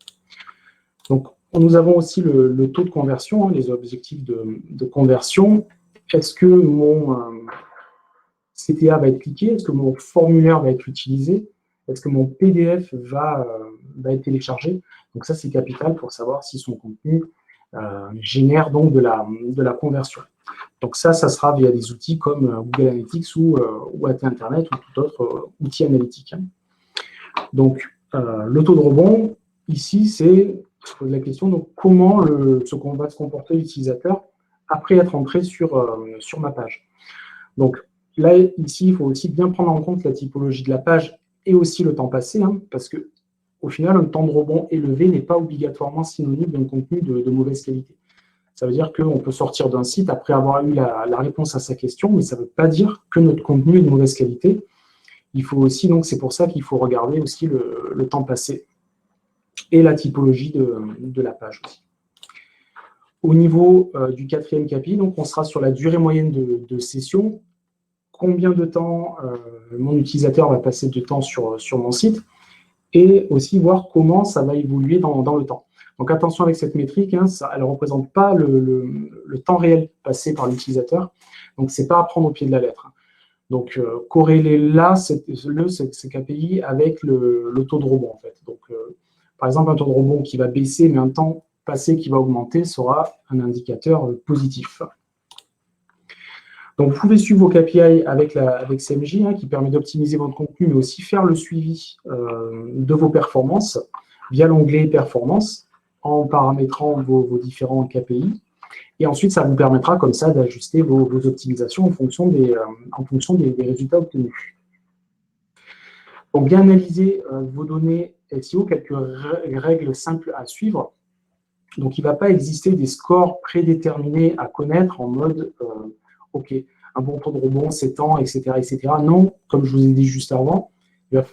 Donc, nous avons aussi le taux de conversion, hein, les objectifs de conversion. Est-ce que mon CTA va être cliqué? Est-ce que mon formulaire va être utilisé? Est-ce que mon PDF va être téléchargé? Donc, ça, c'est capital pour savoir si son contenu génère donc de la conversion. Donc ça sera via des outils comme Google Analytics ou AT Internet ou tout autre outil analytique. Donc, le taux de rebond, ici, c'est, je pose la question, donc comment va se comporter l'utilisateur après être entré sur ma page. Donc là, ici, il faut aussi bien prendre en compte la typologie de la page et aussi le temps passé, hein, parce que au final, un temps de rebond élevé n'est pas obligatoirement synonyme d'un contenu de mauvaise qualité. Ça veut dire qu'on peut sortir d'un site après avoir eu la réponse à sa question, mais ça ne veut pas dire que notre contenu est de mauvaise qualité. Il faut aussi, donc c'est pour ça qu'il faut regarder aussi le temps passé et la typologie de la page aussi. Au niveau du 4e KPI, donc on sera sur la durée moyenne de session. Combien de temps mon utilisateur va passer de temps sur mon site et aussi voir comment ça va évoluer dans le temps. Donc attention avec cette métrique, hein, elle ne représente pas le temps réel passé par l'utilisateur, donc ce n'est pas à prendre au pied de la lettre. Donc corréler là ces KPI avec le taux de rebond en fait. Donc par exemple, un taux de rebond qui va baisser, mais un temps passé qui va augmenter sera un indicateur positif. Donc, vous pouvez suivre vos KPI avec CMJ, hein, qui permet d'optimiser votre contenu, mais aussi faire le suivi de vos performances via l'onglet Performance en paramétrant vos différents KPI. Et ensuite, ça vous permettra comme ça d'ajuster vos optimisations en fonction des résultats obtenus. Donc, bien analyser vos données SEO, quelques règles simples à suivre. Donc, il ne va pas exister des scores prédéterminés à connaître en mode OK, un bon taux de rebond, c'est temps, etc., etc. Non, comme je vous ai dit juste avant,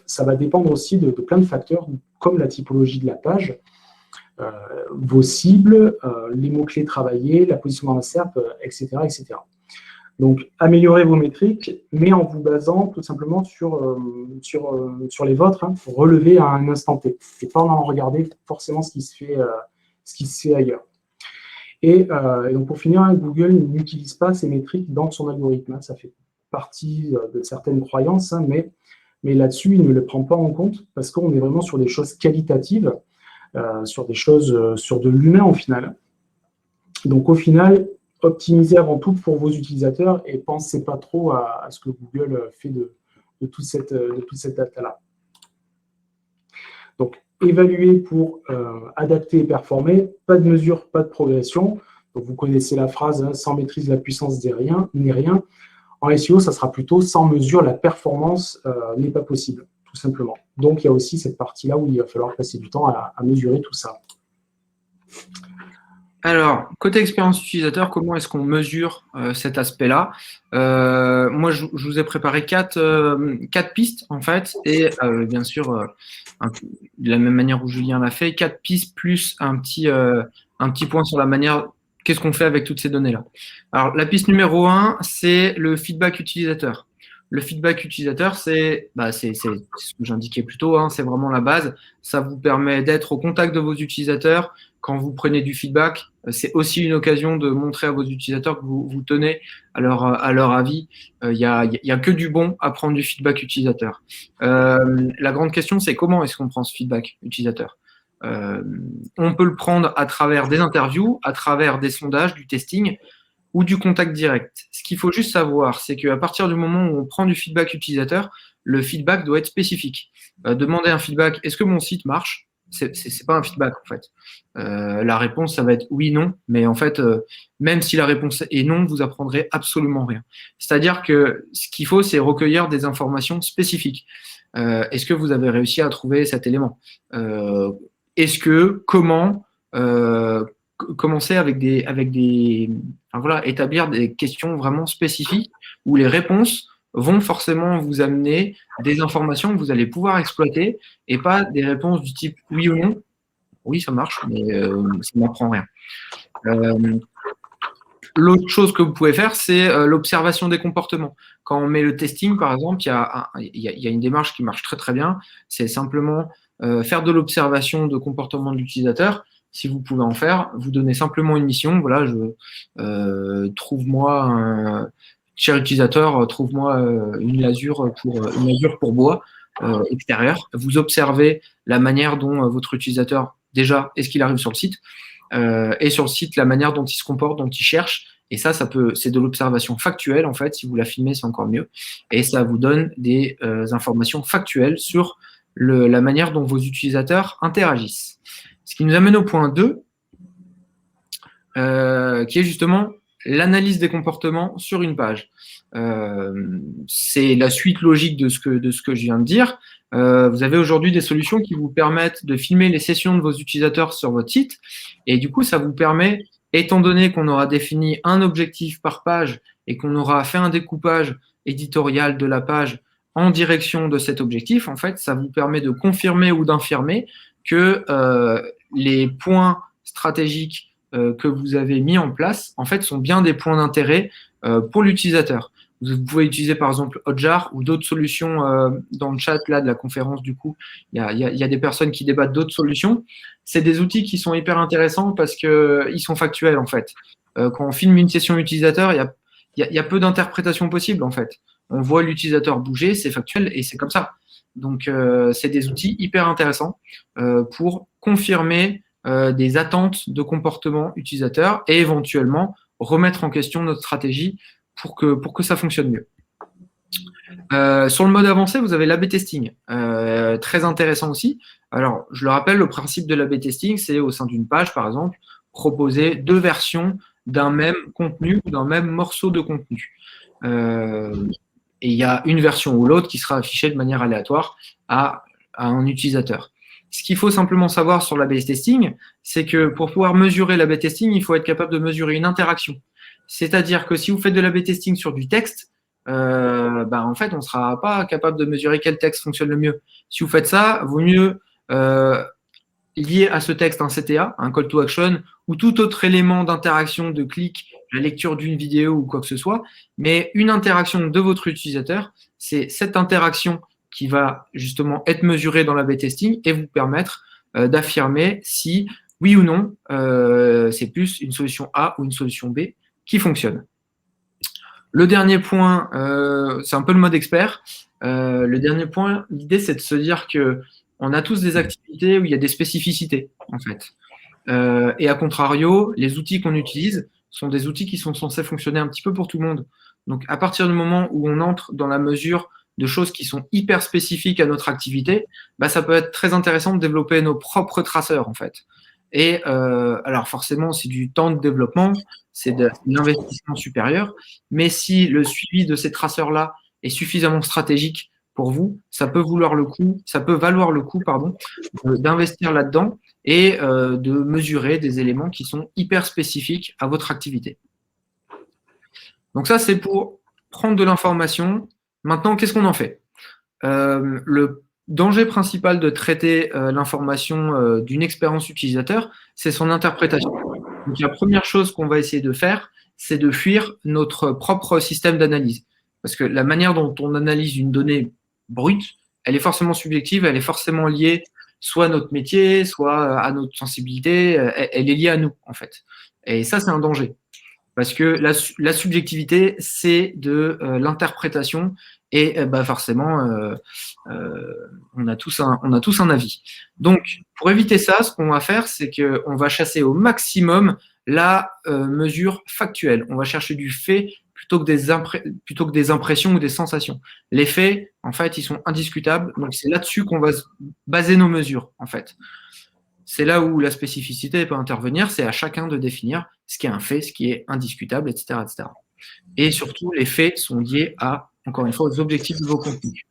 ça va dépendre aussi de plein de facteurs, comme la typologie de la page, vos cibles, les mots-clés travaillés, la position dans la SERP, etc., etc. Donc, améliorez vos métriques, mais en vous basant tout simplement sur les vôtres, hein, pour relever à un instant T, et pas en regardant forcément ce qui se fait ailleurs. Et donc, pour finir, hein, Google n'utilise pas ces métriques dans son algorithme. Hein, ça fait partie de certaines croyances, hein, mais là-dessus, il ne le prend pas en compte parce qu'on est vraiment sur des choses qualitatives, sur des choses, sur de l'humain au final. Donc, au final, optimisez avant tout pour vos utilisateurs et pensez pas trop à ce que Google fait de toute cette data-là. Donc, évaluer pour adapter et performer, pas de mesure, pas de progression. Donc, vous connaissez la phrase, hein, sans maîtrise, la puissance n'est rien. En SEO, ça sera plutôt sans mesure, la performance n'est pas possible, tout simplement. Donc, il y a aussi cette partie-là où il va falloir passer du temps à mesurer tout ça.
Alors, côté expérience utilisateur, comment est-ce qu'on mesure cet aspect-là? Moi, je vous ai préparé quatre pistes, en fait, et bien sûr, de la même manière où Julien l'a fait, 4 pistes plus un petit point sur la manière, qu'est-ce qu'on fait avec toutes ces données-là. Alors, la piste numéro 1, c'est le feedback utilisateur. Le feedback utilisateur, c'est ce que j'indiquais plus tôt, hein, c'est vraiment la base. Ça vous permet d'être au contact de vos utilisateurs. Quand vous prenez du feedback, c'est aussi une occasion de montrer à vos utilisateurs que vous tenez à leur avis. Il y a que du bon à prendre du feedback utilisateur. La grande question, c'est comment est-ce qu'on prend ce feedback utilisateur? On peut le prendre à travers des interviews, à travers des sondages, du testing ou du contact direct. Ce qu'il faut juste savoir, c'est qu'à partir du moment où on prend du feedback utilisateur, le feedback doit être spécifique. Demander un feedback, est-ce que mon site marche? C'est pas un feedback en fait. La réponse, ça va être oui, non, mais en fait, même si la réponse est non, vous apprendrez absolument rien. C'est-à-dire que ce qu'il faut, c'est recueillir des informations spécifiques. Est-ce que vous avez réussi à trouver cet élément? Comment commencer établir des questions vraiment spécifiques où les réponses vont forcément vous amener des informations que vous allez pouvoir exploiter et pas des réponses du type oui ou non. Oui, ça marche, mais ça ne m'apprend rien. L'autre chose que vous pouvez faire, c'est l'observation des comportements. Quand on met le testing, par exemple, il y a une démarche qui marche très très bien. C'est simplement faire de l'observation de comportement de l'utilisateur. Si vous pouvez en faire, vous donnez simplement une mission. Voilà, cher utilisateur, trouve-moi une lasure pour bois extérieur. Vous observez la manière dont votre utilisateur, déjà, est-ce qu'il arrive sur le site, et sur le site, la manière dont il se comporte, dont il cherche. Et c'est de l'observation factuelle, en fait. Si vous la filmez, c'est encore mieux. Et ça vous donne des informations factuelles sur la manière dont vos utilisateurs interagissent. Ce qui nous amène au point 2, qui est justement l'analyse des comportements sur une page. C'est la suite logique de ce que je viens de dire. Vous avez aujourd'hui des solutions qui vous permettent de filmer les sessions de vos utilisateurs sur votre site. Et du coup, ça vous permet, étant donné qu'on aura défini un objectif par page et qu'on aura fait un découpage éditorial de la page en direction de cet objectif, en fait, ça vous permet de confirmer ou d'infirmer que les points stratégiques que vous avez mis en place, en fait, sont bien des points d'intérêt pour l'utilisateur. Vous pouvez utiliser par exemple Hotjar ou d'autres solutions dans le chat là, de la conférence. Du coup, il y a des personnes qui débattent d'autres solutions. C'est des outils qui sont hyper intéressants parce qu'ils sont factuels en fait. Quand on filme une session utilisateur, il y a peu d'interprétations possibles en fait. On voit l'utilisateur bouger, c'est factuel et c'est comme ça. Donc, c'est des outils hyper intéressants pour confirmer des attentes de comportement utilisateur et éventuellement remettre en question notre stratégie pour que ça fonctionne mieux. Sur le mode avancé, vous avez l'A/B testing, très intéressant aussi. Alors, je le rappelle, le principe de l'A/B testing, c'est au sein d'une page, par exemple, proposer 2 versions d'un même contenu ou d'un même morceau de contenu. Et il y a une version ou l'autre qui sera affichée de manière aléatoire à un utilisateur. Ce qu'il faut simplement savoir sur l'A/B testing, c'est que pour pouvoir mesurer l'A/B testing, il faut être capable de mesurer une interaction. C'est-à-dire que si vous faites de l'A/B testing sur du texte, en fait, on ne sera pas capable de mesurer quel texte fonctionne le mieux. Si vous faites ça, vaut mieux lier à ce texte un CTA, un call to action, ou tout autre élément d'interaction, de clic, la lecture d'une vidéo ou quoi que ce soit, mais une interaction de votre utilisateur, c'est cette interaction qui va justement être mesurée dans l'A/B testing et vous permettre d'affirmer si, oui ou non, c'est plus une solution A ou une solution B qui fonctionne. Le dernier point, c'est un peu le mode expert. Le dernier point, l'idée, c'est de se dire que on a tous des activités où il y a des spécificités, en fait. Et à contrario, les outils qu'on utilise sont des outils qui sont censés fonctionner un petit peu pour tout le monde. Donc, à partir du moment où on entre dans la mesure de choses qui sont hyper spécifiques à notre activité, ça peut être très intéressant de développer nos propres traceurs, en fait. Et alors, forcément, c'est du temps de développement, c'est de l'investissement supérieur, mais si le suivi de ces traceurs-là est suffisamment stratégique pour vous, ça peut valoir le coup, d'investir là-dedans et de mesurer des éléments qui sont hyper spécifiques à votre activité. Donc ça, c'est pour prendre de l'information. Maintenant, qu'est-ce qu'on en fait? Le danger principal de traiter l'information d'une expérience utilisateur, c'est son interprétation. Donc la première chose qu'on va essayer de faire, c'est de fuir notre propre système d'analyse. Parce que la manière dont on analyse une donnée brute, elle est forcément subjective, elle est forcément liée soit à notre métier, soit à notre sensibilité, elle est liée à nous, en fait. Et ça, c'est un danger. Parce que la subjectivité, c'est de l'interprétation et forcément, on a tous un avis. Donc, pour éviter ça, ce qu'on va faire, c'est qu'on va chasser au maximum la mesure factuelle. On va chercher du fait plutôt que des impressions ou des sensations. Les faits, en fait, ils sont indiscutables. Donc, c'est là-dessus qu'on va baser nos mesures, en fait. C'est là où la spécificité peut intervenir, c'est à chacun de définir ce qui est un fait, ce qui est indiscutable, etc., etc. Et surtout, les faits sont liés à, encore une fois, aux objectifs de vos contenus.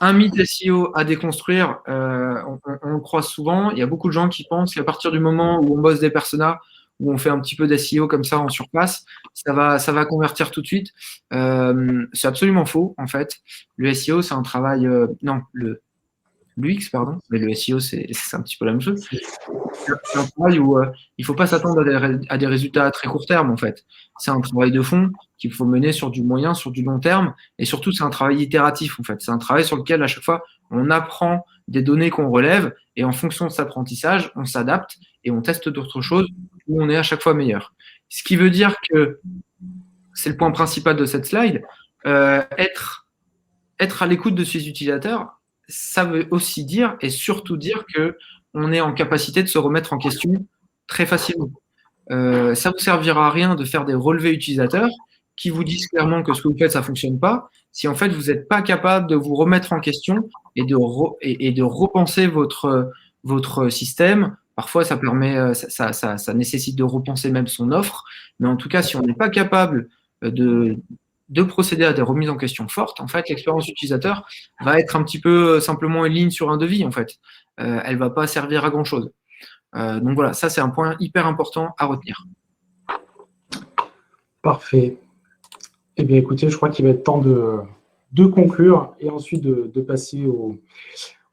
Un mythe SEO à déconstruire, on le croise souvent, il y a beaucoup de gens qui pensent qu'à partir du moment où on bosse des personas, où on fait un petit peu d'SEO comme ça en surplace, ça va convertir tout de suite. C'est absolument faux, en fait. Le SEO, c'est un travail... L'UX, pardon, mais le SEO, c'est un petit peu la même chose. C'est un travail où il ne faut pas s'attendre à des résultats à très court terme, en fait. C'est un travail de fond qu'il faut mener sur du moyen, sur du long terme, et surtout, c'est un travail itératif, en fait. C'est un travail sur lequel, à chaque fois, on apprend des données qu'on relève, et en fonction de cet apprentissage, on s'adapte et on teste d'autres choses où on est à chaque fois meilleur. Ce qui veut dire que, c'est le point principal de cette slide, être à l'écoute de ses utilisateurs, ça veut aussi dire et surtout dire qu'on est en capacité de se remettre en question très facilement. Ça ne vous servira à rien de faire des relevés utilisateurs qui vous disent clairement que ce que vous faites, ça ne fonctionne pas, si en fait vous n'êtes pas capable de vous remettre en question et de repenser votre système. Parfois, ça permet, ça nécessite de repenser même son offre, mais en tout cas, si on n'est pas capable de procéder à des remises en question fortes, en fait, l'expérience utilisateur va être un petit peu simplement une ligne sur un devis, en fait. Elle ne va pas servir à grand-chose. Donc voilà, ça, c'est un point hyper important à retenir.
Parfait. Eh bien, écoutez, je crois qu'il va être temps de conclure et ensuite de passer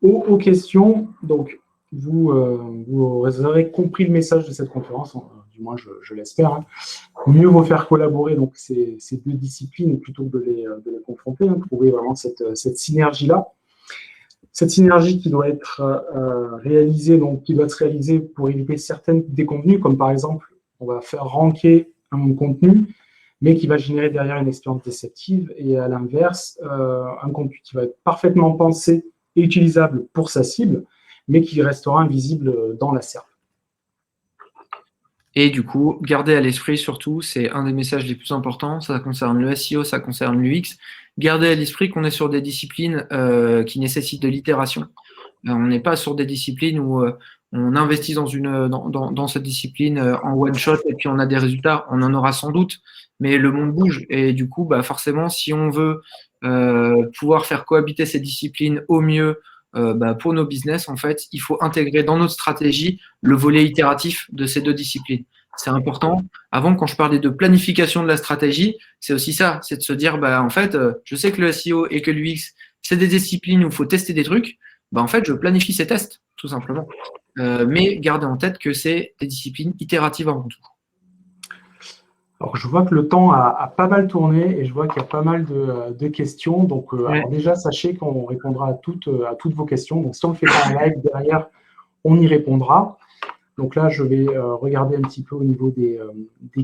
aux questions. Donc, vous aurez compris le message de cette conférence. du moins je l'espère, hein. Mieux vaut faire collaborer donc, ces deux disciplines plutôt que de les confronter, hein, trouver vraiment cette synergie-là. Cette synergie qui doit être réalisée, donc qui doit se réaliser pour éviter certaines déconvenues, comme par exemple, on va faire ranker un contenu, mais qui va générer derrière une expérience déceptive, et à l'inverse, un contenu qui va être parfaitement pensé et utilisable pour sa cible, mais qui restera invisible dans la SERP.
Et du coup, gardez à l'esprit surtout, c'est un des messages les plus importants, ça concerne le SEO, ça concerne l'UX, gardez à l'esprit qu'on est sur des disciplines qui nécessitent de l'itération. On n'est pas sur des disciplines où on investit dans cette discipline en one shot et puis on a des résultats. On en aura sans doute, mais le monde bouge. Et du coup, bah, forcément, si on veut pouvoir faire cohabiter ces disciplines au mieux bah, pour nos business, en fait, il faut intégrer dans notre stratégie le volet itératif de ces deux disciplines. C'est important. Avant, quand je parlais de planification de la stratégie, c'est aussi ça, c'est de se dire, bah, en fait, je sais que le SEO et que l'UX, c'est des disciplines où il faut tester des trucs. Bah, en fait, je planifie ces tests, tout simplement. Mais gardez en tête que c'est des disciplines itératives avant tout.
Alors, je vois que le temps a pas mal tourné et je vois qu'il y a pas mal de questions. Donc, alors déjà, sachez qu'on répondra à toutes vos questions. Donc, si on le fait pas en live, derrière, on y répondra. Donc là, je vais regarder un petit peu au niveau des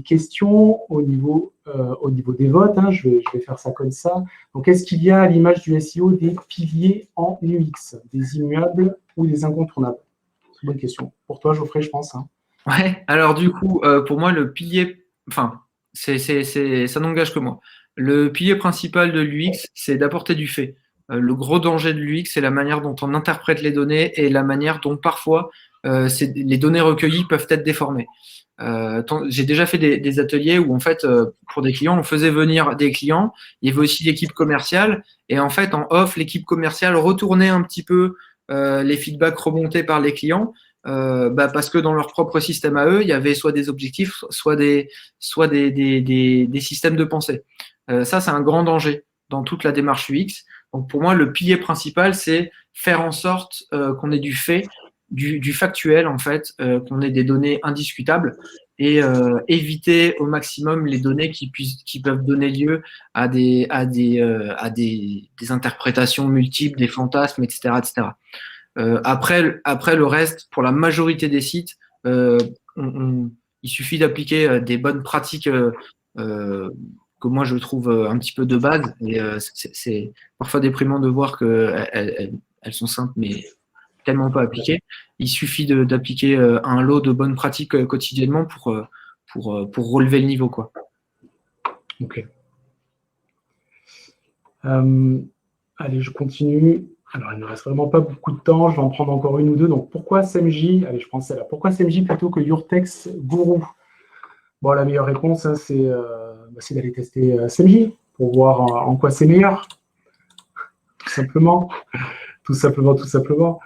questions, au niveau des votes, hein. Je vais faire ça comme ça. Donc, est-ce qu'il y a à l'image du SEO des piliers en UX, des immuables ou des incontournables? C'est une bonne question. Pour toi, Geoffrey, je pense. Hein.
Ouais, alors du coup, pour moi, le pilier, enfin, ça n'engage que moi. Le pilier principal de l'UX, c'est d'apporter du fait. Le gros danger de l'UX, c'est la manière dont on interprète les données et la manière dont parfois les données recueillies peuvent être déformées. J'ai déjà fait des ateliers où en fait, pour des clients, on faisait venir des clients. Il y avait aussi l'équipe commerciale et en fait, en off, l'équipe commerciale retournait un petit peu les feedbacks remontés par les clients. Bah parce que dans leur propre système à eux, il y avait soit des objectifs, soit des systèmes de pensée. Ça, c'est un grand danger dans toute la démarche UX. Donc pour moi, le pilier principal, c'est faire en sorte qu'on ait du fait, du factuel en fait, qu'on ait des données indiscutables et éviter au maximum les données qui peuvent donner lieu à des interprétations multiples, des fantasmes, etc., etc. Après le reste, pour la majorité des sites, il suffit d'appliquer des bonnes pratiques que moi je trouve un petit peu de base. Et c'est parfois déprimant de voir qu'elles sont simples, mais tellement pas appliquées. Il suffit d'appliquer un lot de bonnes pratiques quotidiennement pour relever le niveau, quoi.
Ok. Allez, je continue. Alors, il ne reste vraiment pas beaucoup de temps. Je vais en prendre encore une ou deux. Donc, pourquoi SEMJ? Allez, je prends celle-là. Pourquoi SEMJ plutôt que Yourtex Guru? Bon, la meilleure réponse, hein, c'est d'aller tester SEMJ pour voir en quoi c'est meilleur. Tout simplement. Tout simplement, tout simplement.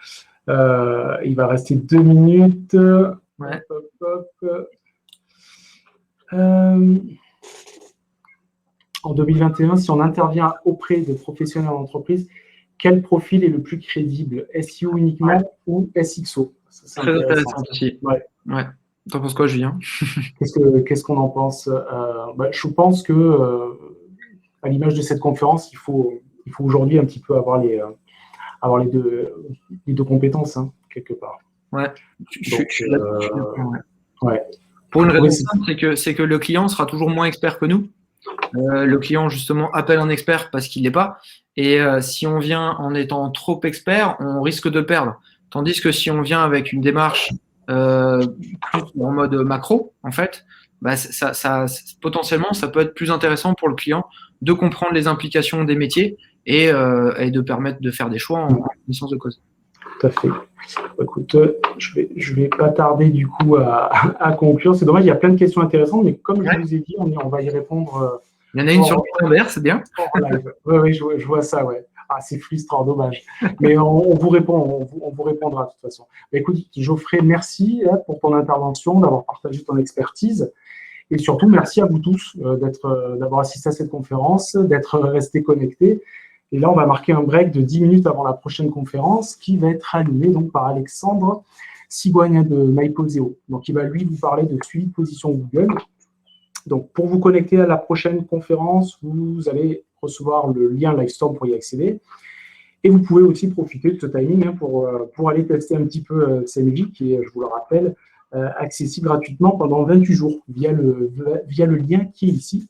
Il va rester 2 minutes.
Ouais.
Hop, hop, hop. En 2021, si on intervient auprès de professionnels d'entreprise, quel profil est le plus crédible? SEO uniquement ou SXO?
C'est très intéressant aussi.
Ouais.
Ouais. T'en penses quoi, Julien?
Qu'est-ce qu'on en pense? Je pense que, à l'image de cette conférence, il faut aujourd'hui un petit peu avoir les deux compétences, hein, quelque part.
Ouais.
Donc,
je suis d'accord, ouais.
Ouais.
Pour une raison simple, c'est que le client sera toujours moins expert que nous. Le client, justement, appelle un expert parce qu'il ne l'est pas. Et si on vient en étant trop expert, on risque de perdre. Tandis que si on vient avec une démarche plus en mode macro, en fait, bah, potentiellement, ça peut être plus intéressant pour le client de comprendre les implications des métiers et de permettre de faire des choix en connaissance de cause.
Tout à fait. Écoute, je vais pas tarder du coup à conclure. C'est dommage, il y a plein de questions intéressantes, mais comme je vous ai dit, on va y répondre.
Il y en a une sur le calendrier, c'est bien.
Oui, je vois ça, ouais. Ah, c'est frustrant, dommage. Mais on vous répondra de toute façon. Écoute, Geoffrey, merci pour ton intervention, d'avoir partagé ton expertise. Et surtout, merci à vous tous d'avoir assisté à cette conférence, d'être restés connectés. Et là, on va marquer un break de 10 minutes avant la prochaine conférence qui va être animée donc, par Alexandre Sigouin de MyPoseo. Donc, il va lui vous parler de suivi de position Google. Donc, pour vous connecter à la prochaine conférence, vous allez recevoir le lien Livestorm pour y accéder. Et vous pouvez aussi profiter de ce timing pour aller tester un petit peu CMJ, qui est, je vous le rappelle, accessible gratuitement pendant 28 jours via le lien qui est ici.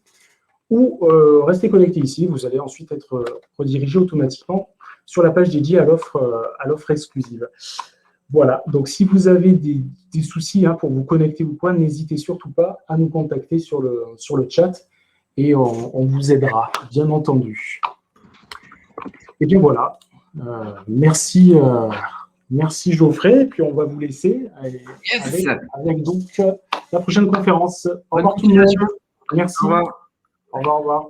Ou restez connecté ici, vous allez ensuite être redirigé automatiquement sur la page dédiée à l'offre exclusive. Voilà, donc si vous avez des soucis pour vous connecter ou quoi, n'hésitez surtout pas à nous contacter sur le chat et on vous aidera, bien entendu. Et bien voilà, merci Geoffrey, et puis on va vous laisser avec donc la prochaine conférence. Au revoir tout le monde. Merci. Au revoir.